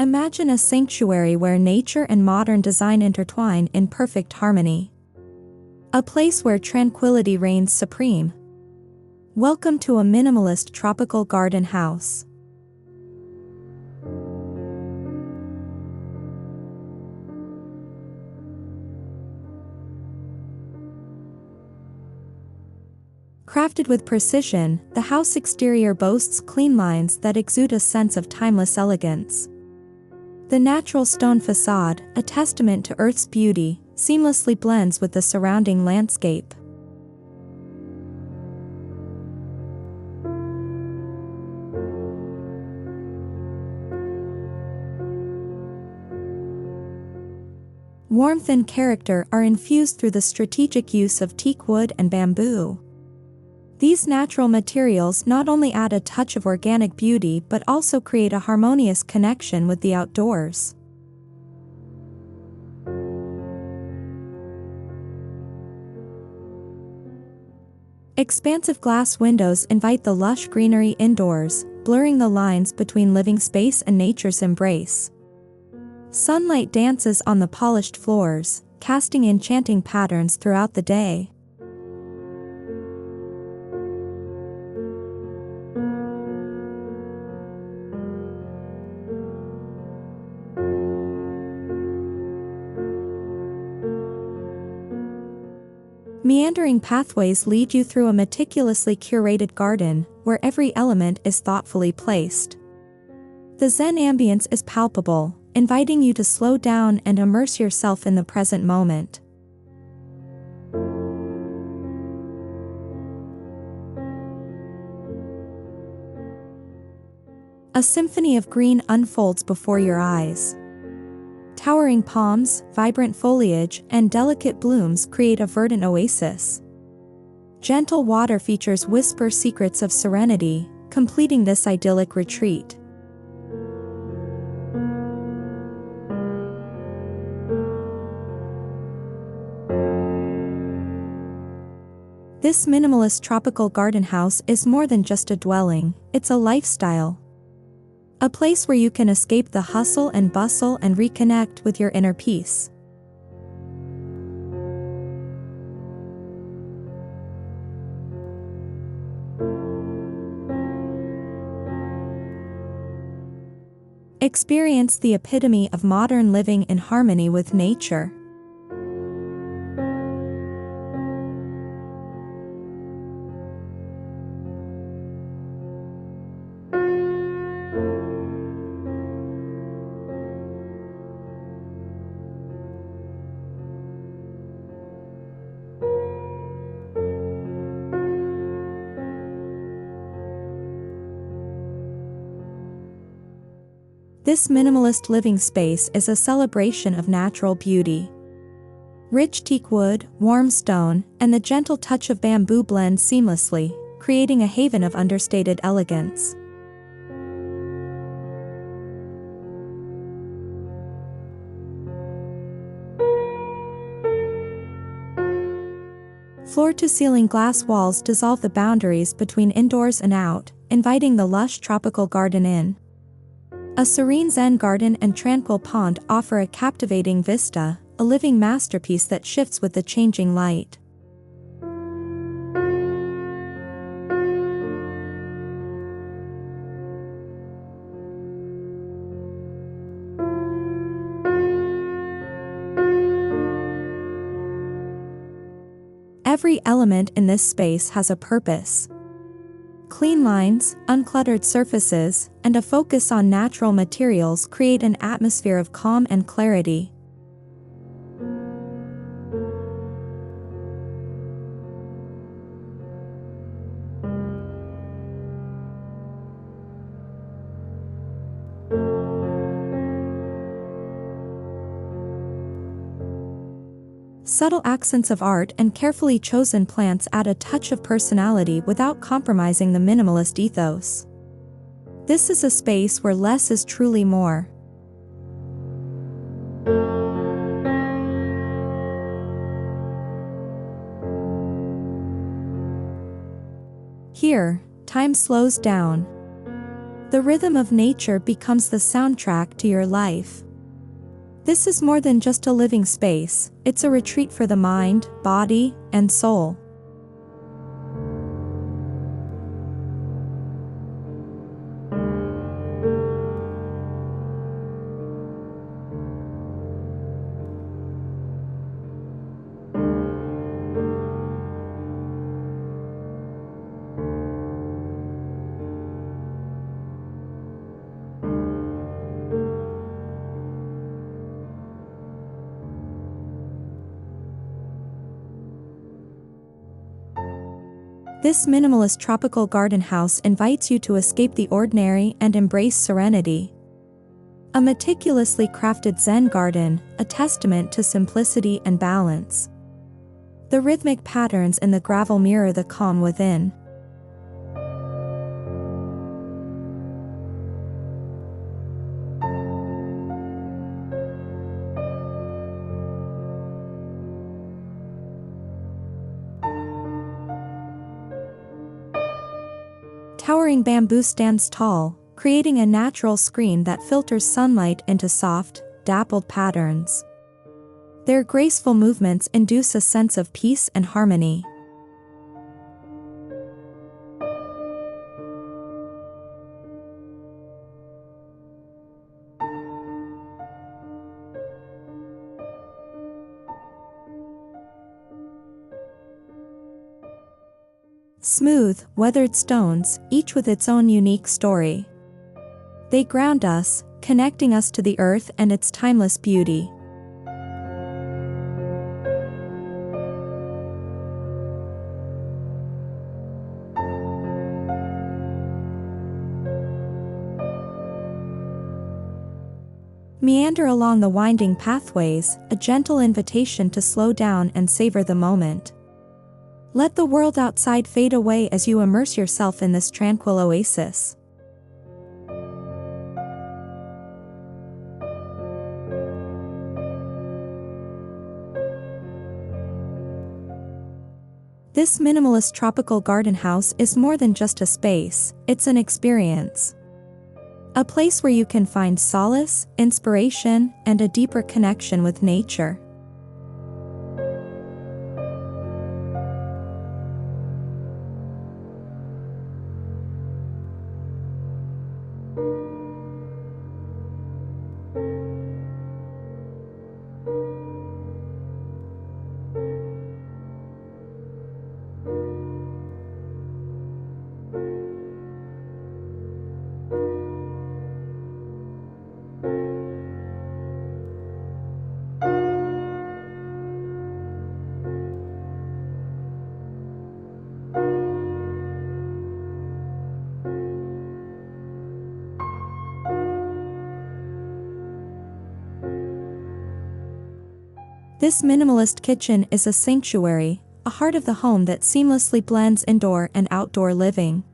Imagine a sanctuary where nature and modern design intertwine in perfect harmony. A place where tranquility reigns supreme. Welcome to a minimalist tropical garden house. Crafted with precision, the house exterior boasts clean lines that exude a sense of timeless elegance. The natural stone facade, a testament to Earth's beauty, seamlessly blends with the surrounding landscape. Warmth and character are infused through the strategic use of teak wood and bamboo. These natural materials not only add a touch of organic beauty but also create a harmonious connection with the outdoors. Expansive glass windows invite the lush greenery indoors, blurring the lines between living space and nature's embrace. Sunlight dances on the polished floors, casting enchanting patterns throughout the day. Meandering pathways lead you through a meticulously curated garden, where every element is thoughtfully placed. The Zen ambience is palpable, inviting you to slow down and immerse yourself in the present moment. A symphony of green unfolds before your eyes. Towering palms, vibrant foliage, and delicate blooms create a verdant oasis. Gentle water features whisper secrets of serenity, completing this idyllic retreat. This minimalist tropical garden house is more than just a dwelling, it's a lifestyle. A place where you can escape the hustle and bustle and reconnect with your inner peace. Experience the epitome of modern living in harmony with nature. This minimalist living space is a celebration of natural beauty. Rich teak wood, warm stone, and the gentle touch of bamboo blend seamlessly, creating a haven of understated elegance. Floor-to-ceiling glass walls dissolve the boundaries between indoors and out, inviting the lush tropical garden in. A serene Zen garden and tranquil pond offer a captivating vista, a living masterpiece that shifts with the changing light. Every element in this space has a purpose. Clean lines, uncluttered surfaces, and a focus on natural materials create an atmosphere of calm and clarity. Subtle accents of art and carefully chosen plants add a touch of personality without compromising the minimalist ethos. This is a space where less is truly more. Here, time slows down. The rhythm of nature becomes the soundtrack to your life. This is more than just a living space, it's a retreat for the mind, body, and soul. This minimalist tropical garden house invites you to escape the ordinary and embrace serenity. A meticulously crafted Zen garden, a testament to simplicity and balance. The rhythmic patterns in the gravel mirror the calm within. Towering bamboo stands tall, creating a natural screen that filters sunlight into soft, dappled patterns. Their graceful movements induce a sense of peace and harmony. Smooth, weathered stones, each with its own unique story. They ground us, connecting us to the earth and its timeless beauty. Meander along the winding pathways, a gentle invitation to slow down and savor the moment. Let the world outside fade away as you immerse yourself in this tranquil oasis. This minimalist tropical garden house is more than just a space, it's an experience. A place where you can find solace, inspiration, and a deeper connection with nature. This minimalist kitchen is a sanctuary, a heart of the home that seamlessly blends indoor and outdoor living.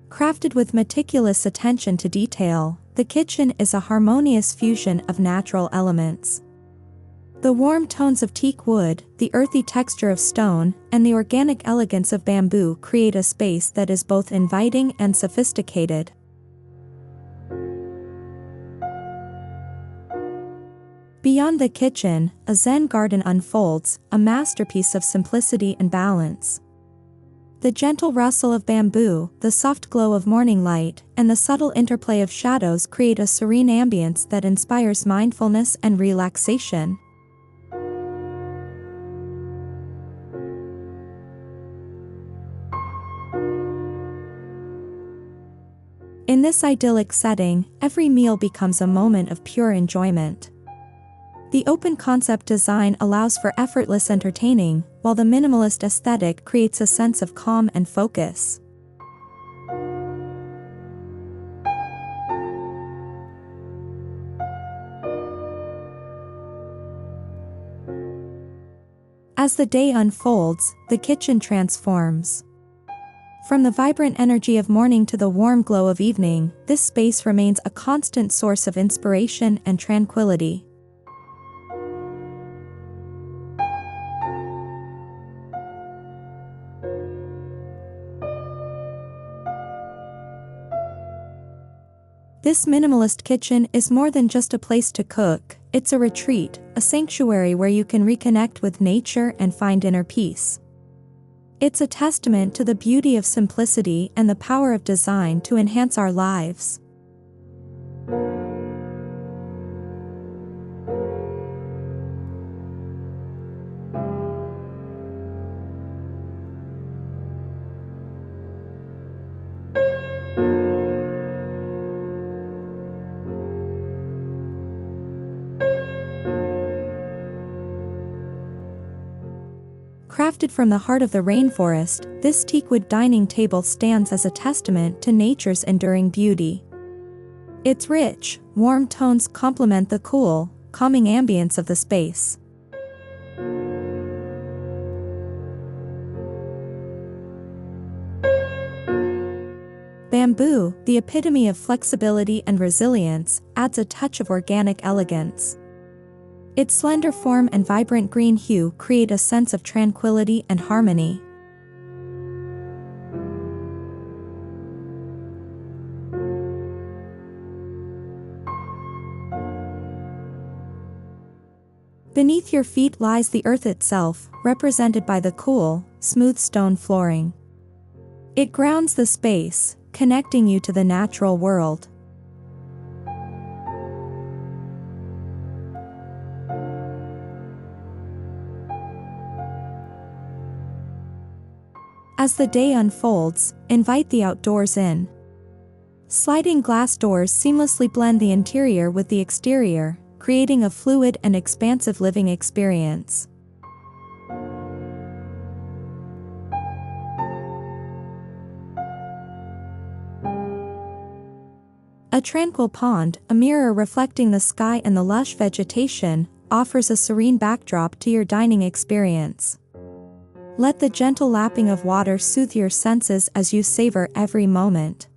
Crafted with meticulous attention to detail, the kitchen is a harmonious fusion of natural elements. The warm tones of teak wood, the earthy texture of stone, and the organic elegance of bamboo create a space that is both inviting and sophisticated. Beyond the kitchen, a Zen garden unfolds, a masterpiece of simplicity and balance. The gentle rustle of bamboo, the soft glow of morning light, and the subtle interplay of shadows create a serene ambience that inspires mindfulness and relaxation. In this idyllic setting, every meal becomes a moment of pure enjoyment. The open concept design allows for effortless entertaining, while the minimalist aesthetic creates a sense of calm and focus. As the day unfolds, the kitchen transforms. From the vibrant energy of morning to the warm glow of evening, this space remains a constant source of inspiration and tranquility. This minimalist kitchen is more than just a place to cook, it's a retreat, a sanctuary where you can reconnect with nature and find inner peace. It's a testament to the beauty of simplicity and the power of design to enhance our lives. Crafted from the heart of the rainforest, this teakwood dining table stands as a testament to nature's enduring beauty. Its rich, warm tones complement the cool, calming ambience of the space. Bamboo, the epitome of flexibility and resilience, adds a touch of organic elegance. Its slender form and vibrant green hue create a sense of tranquility and harmony. Beneath your feet lies the earth itself, represented by the cool, smooth stone flooring. It grounds the space, connecting you to the natural world. As the day unfolds, invite the outdoors in. Sliding glass doors seamlessly blend the interior with the exterior, creating a fluid and expansive living experience. A tranquil pond, a mirror reflecting the sky and the lush vegetation, offers a serene backdrop to your dining experience. Let the gentle lapping of water soothe your senses as you savor every moment.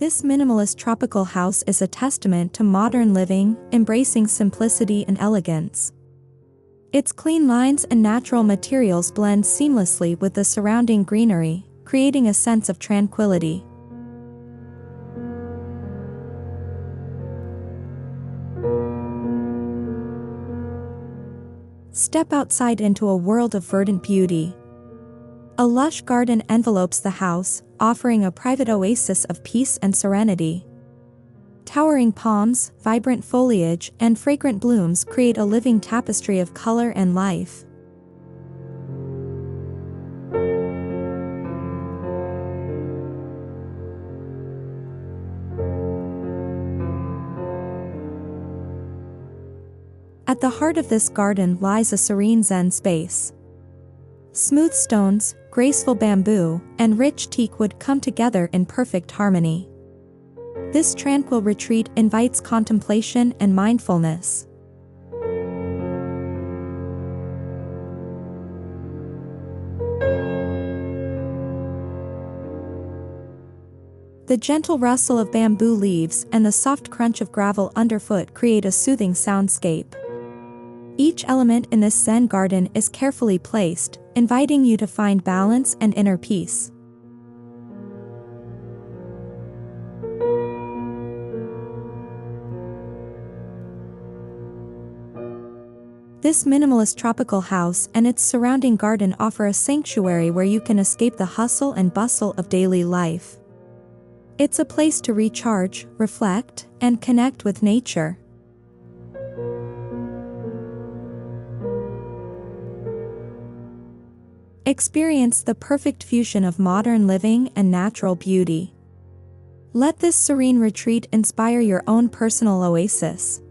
This minimalist tropical house is a testament to modern living, embracing simplicity and elegance. Its clean lines and natural materials blend seamlessly with the surrounding greenery, creating a sense of tranquility. Step outside into a world of verdant beauty. A lush garden envelopes the house, offering a private oasis of peace and serenity. Towering palms, vibrant foliage, and fragrant blooms create a living tapestry of color and life. At the heart of this garden lies a serene Zen space. Smooth stones, graceful bamboo, and rich teak wood come together in perfect harmony. This tranquil retreat invites contemplation and mindfulness. The gentle rustle of bamboo leaves and the soft crunch of gravel underfoot create a soothing soundscape. Each element in this Zen garden is carefully placed, inviting you to find balance and inner peace. This minimalist tropical house and its surrounding garden offer a sanctuary where you can escape the hustle and bustle of daily life. It's a place to recharge, reflect, and connect with nature. Experience the perfect fusion of modern living and natural beauty. Let this serene retreat inspire your own personal oasis.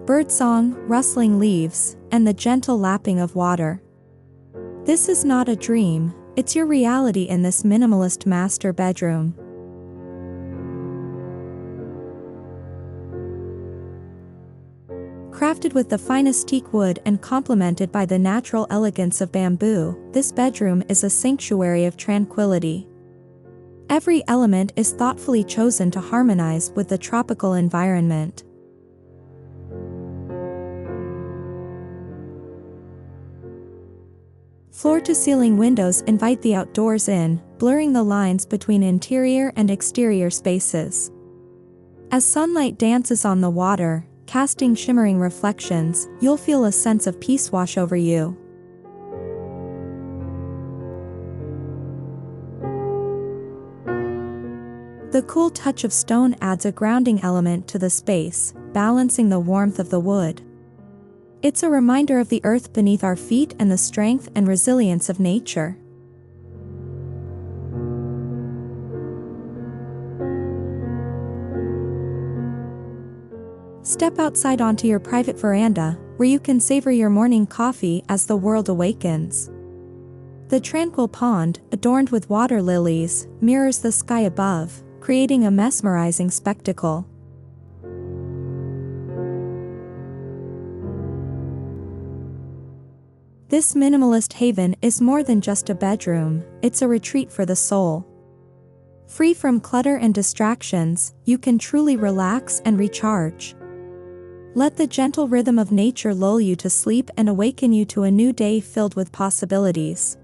Birdsong, rustling leaves, and the gentle lapping of water. This is not a dream, It's your reality in this minimalist master bedroom. Crafted with the finest teak wood and complemented by the natural elegance of bamboo, this bedroom is a sanctuary of tranquility. Every element is thoughtfully chosen to harmonize with the tropical environment. Floor-to-ceiling windows invite the outdoors in, blurring the lines between interior and exterior spaces. As sunlight dances on the water, casting shimmering reflections, you'll feel a sense of peace wash over you. The cool touch of stone adds a grounding element to the space, balancing the warmth of the wood. It's a reminder of the earth beneath our feet and the strength and resilience of nature. Step outside onto your private veranda, where you can savor your morning coffee as the world awakens. The tranquil pond, adorned with water lilies, mirrors the sky above, creating a mesmerizing spectacle. This minimalist haven is more than just a bedroom, it's a retreat for the soul. Free from clutter and distractions, you can truly relax and recharge. Let the gentle rhythm of nature lull you to sleep and awaken you to a new day filled with possibilities.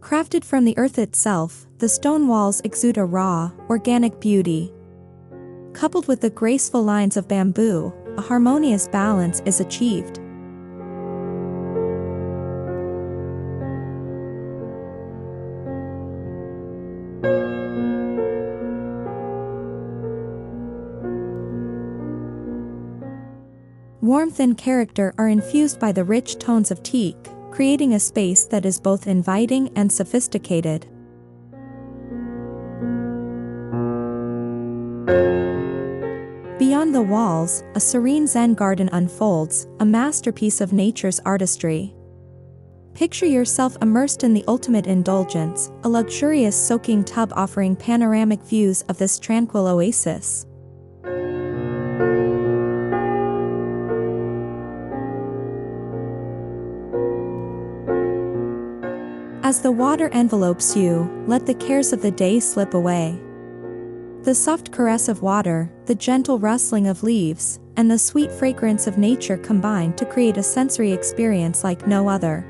Crafted from the earth itself, the stone walls exude a raw, organic beauty. Coupled with the graceful lines of bamboo, a harmonious balance is achieved. Warmth and character are infused by the rich tones of teak, creating a space that is both inviting and sophisticated. Beyond the walls, a serene Zen garden unfolds, a masterpiece of nature's artistry. Picture yourself immersed in the ultimate indulgence, a luxurious soaking tub offering panoramic views of this tranquil oasis. As the water envelopes you, let the cares of the day slip away. The soft caress of water, the gentle rustling of leaves, and the sweet fragrance of nature combine to create a sensory experience like no other.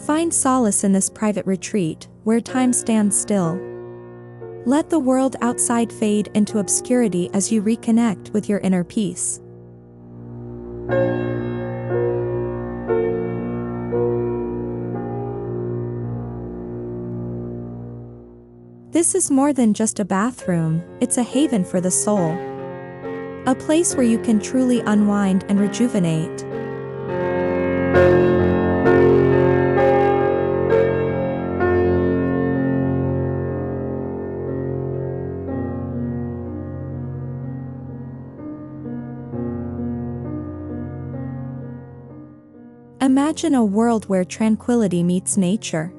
Find solace in this private retreat, where time stands still. Let the world outside fade into obscurity as you reconnect with your inner peace. This is more than just a bathroom, it's a haven for the soul. A place where you can truly unwind and rejuvenate. Imagine a world where tranquility meets nature.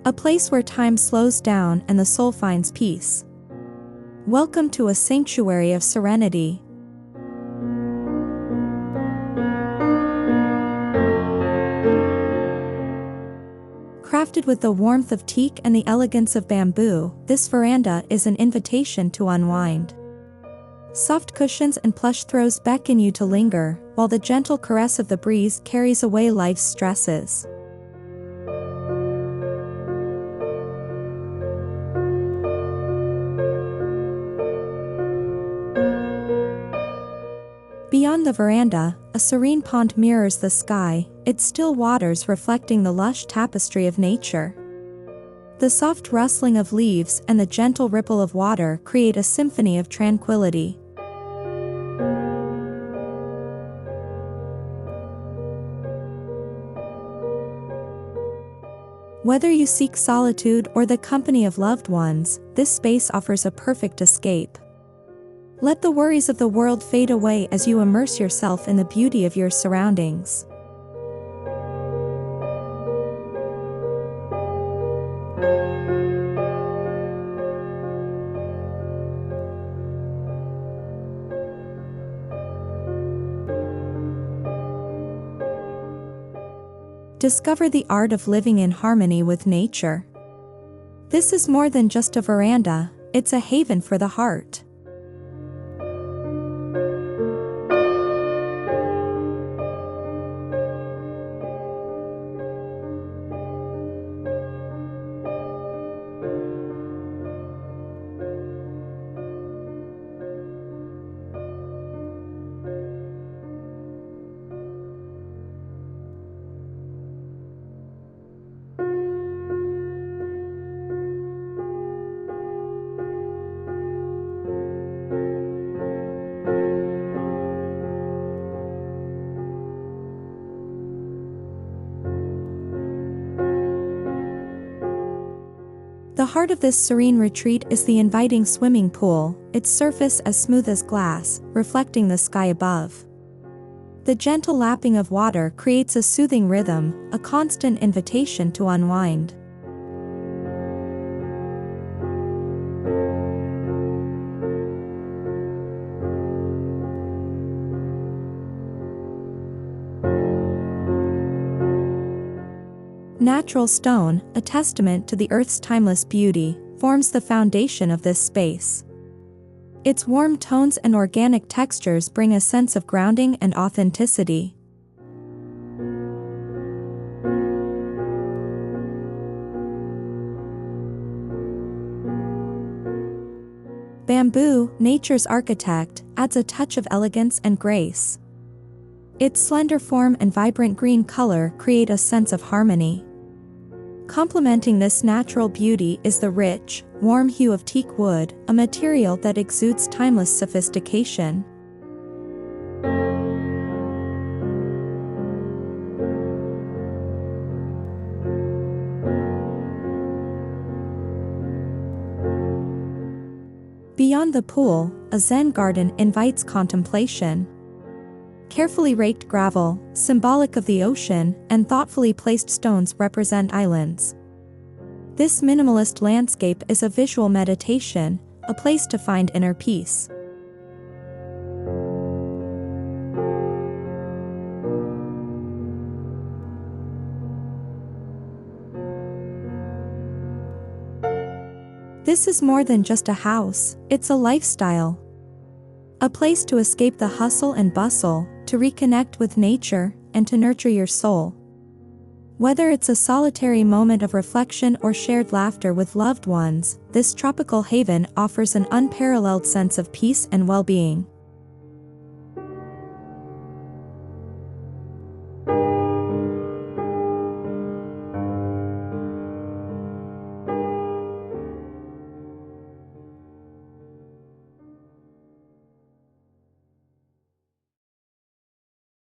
A place where time slows down and the soul finds peace. Welcome to a sanctuary of serenity. Crafted with the warmth of teak and the elegance of bamboo, this veranda is an invitation to unwind. Soft cushions and plush throws beckon you to linger, while the gentle caress of the breeze carries away life's stresses. Beyond the veranda, a serene pond mirrors the sky, its still waters reflecting the lush tapestry of nature. The soft rustling of leaves and the gentle ripple of water create a symphony of tranquility. Whether you seek solitude or the company of loved ones, this space offers a perfect escape. Let the worries of the world fade away as you immerse yourself in the beauty of your surroundings. Discover the art of living in harmony with nature. This is more than just a veranda, it's a haven for the heart. The heart of this serene retreat is the inviting swimming pool, its surface as smooth as glass, reflecting the sky above. The gentle lapping of water creates a soothing rhythm, a constant invitation to unwind. Natural stone, a testament to the earth's timeless beauty, forms the foundation of this space. Its warm tones and organic textures bring a sense of grounding and authenticity. Bamboo, nature's architect, adds a touch of elegance and grace. Its slender form and vibrant green color create a sense of harmony. Complementing this natural beauty is the rich, warm hue of teak wood, a material that exudes timeless sophistication. Beyond the pool, a Zen garden invites contemplation. Carefully raked gravel, symbolic of the ocean, and thoughtfully placed stones represent islands. This minimalist landscape is a visual meditation, a place to find inner peace. This is more than just a house, it's a lifestyle. A place to escape the hustle and bustle, to reconnect with nature, and to nurture your soul. Whether it's a solitary moment of reflection or shared laughter with loved ones, this tropical haven offers an unparalleled sense of peace and well-being.